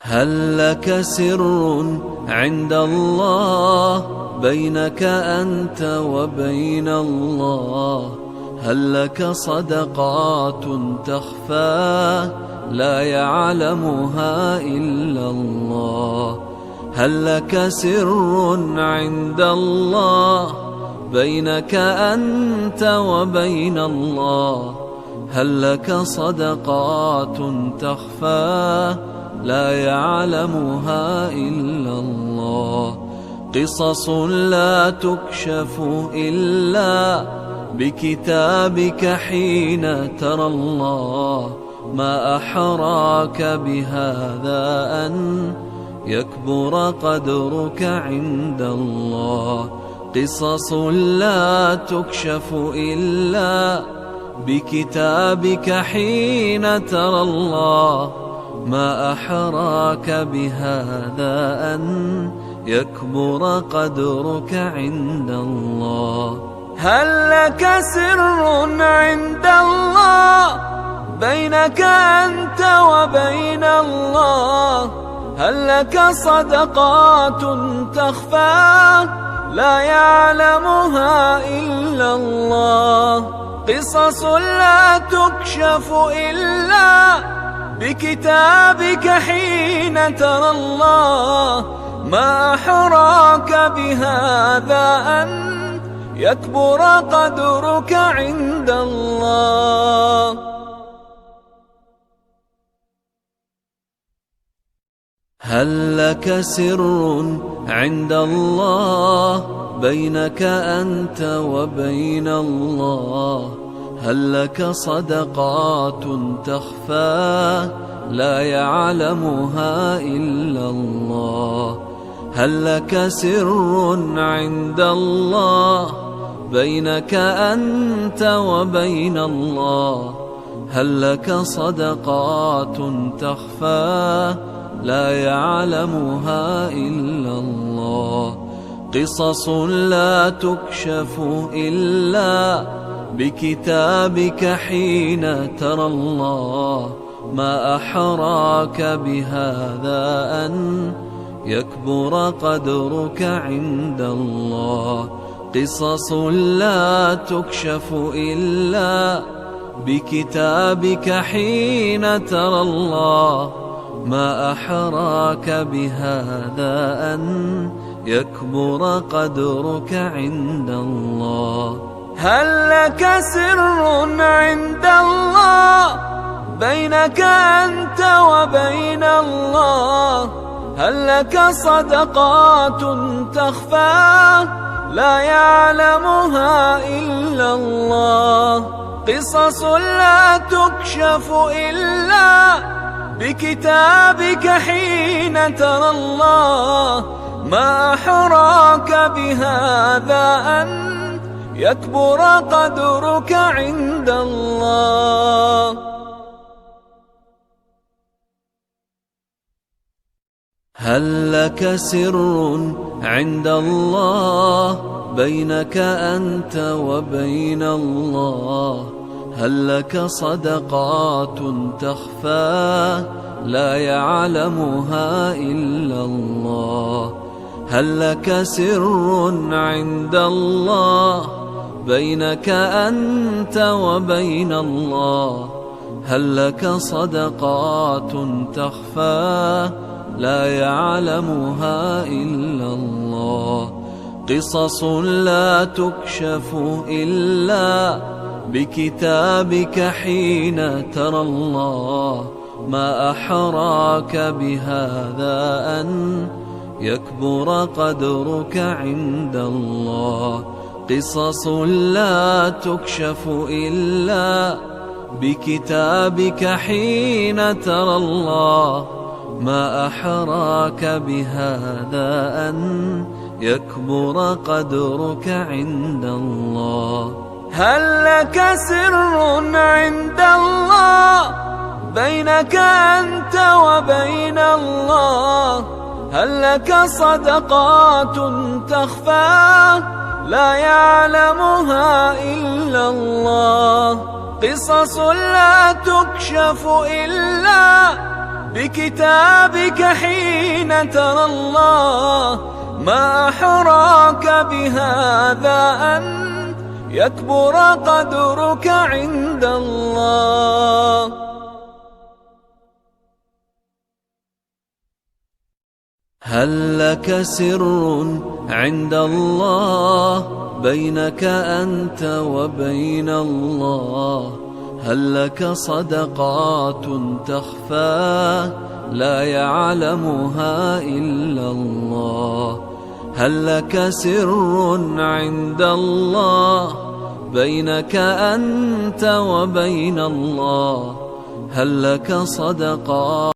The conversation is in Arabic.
هل لك سر عند الله بينك أنت وبين الله؟ هل لك صدقات تخفى لا يعلمها إلا الله؟ هل لك سر عند الله بينك أنت وبين الله؟ هل لك صدقات تخفى لا يعلمها إلا الله؟ قصص لا تكشف إلا بكتابك حين ترى الله. ما أحراك بهذا أن يكبر قدرك عند الله. قصص لا تكشف إلا بكتابك حين ترى الله. ما أحراك بهذا أن يكبر قدرك عند الله. هل لك سر عند الله بينك أنت وبين الله؟ هل لك صدقات تخفى لا يعلمها إلا الله؟ قصص لا تكشف إلا بكتابك حين ترى الله. ما أحراك بهذا أن يكبر قدرك عند الله. هل لك سر عند الله بينك أنت وبين الله؟ هل لك صدقات تخفى لا يعلمها إلا الله؟ هل لك سر عند الله بينك أنت وبين الله؟ هل لك صدقات تخفى لا يعلمها إلا الله؟ قصص لا تكشف إلا بكتابك حين ترى الله. ما أحراك بهذا أن يكبر قدرك عند الله. قصص لا تكشف إلا بكتابك حين ترى الله. ما أحراك بهذا أن يكبر قدرك عند الله. هل لك سر عند الله بينك أنت وبين الله؟ هل لك صدقات تخفى لا يعلمها إلا الله؟ قصص لا تكشف إلا بكتابك حين ترى الله. ما أحراك بهذا أن يكبر قدرك عند الله. هل لك سر عند الله بينك أنت وبين الله؟ هل لك صدقات تخفى لا يعلمها إلا الله؟ هل لك سر عند الله بينك أنت وبين الله؟ هل لك صدقات تخفى لا يعلمها إلا الله؟ قصص لا تكشف إلا بكتابك حين ترى الله. ما أحراك بهذا أن يكبر قدرك عند الله. قصص لا تكشف إلا بكتابك حين ترى الله. ما أحراك بهذا أن يكبر قدرك عند الله. هل لك سر عند الله بينك أنت وبين الله؟ هل لك صدقات تخفى لا يعلمها إلا الله؟ قصص لا تكشف إلا بكتابك حين ترى الله. ما أحراك بهذا أن يكبر قدرك عند الله. هل لك سر عند الله بينك أنت وبين الله؟ هل لك صدقات تخفى لا يعلمها إلا الله؟ هل لك سر عند الله بينك أنت وبين الله؟ هل لك صدقات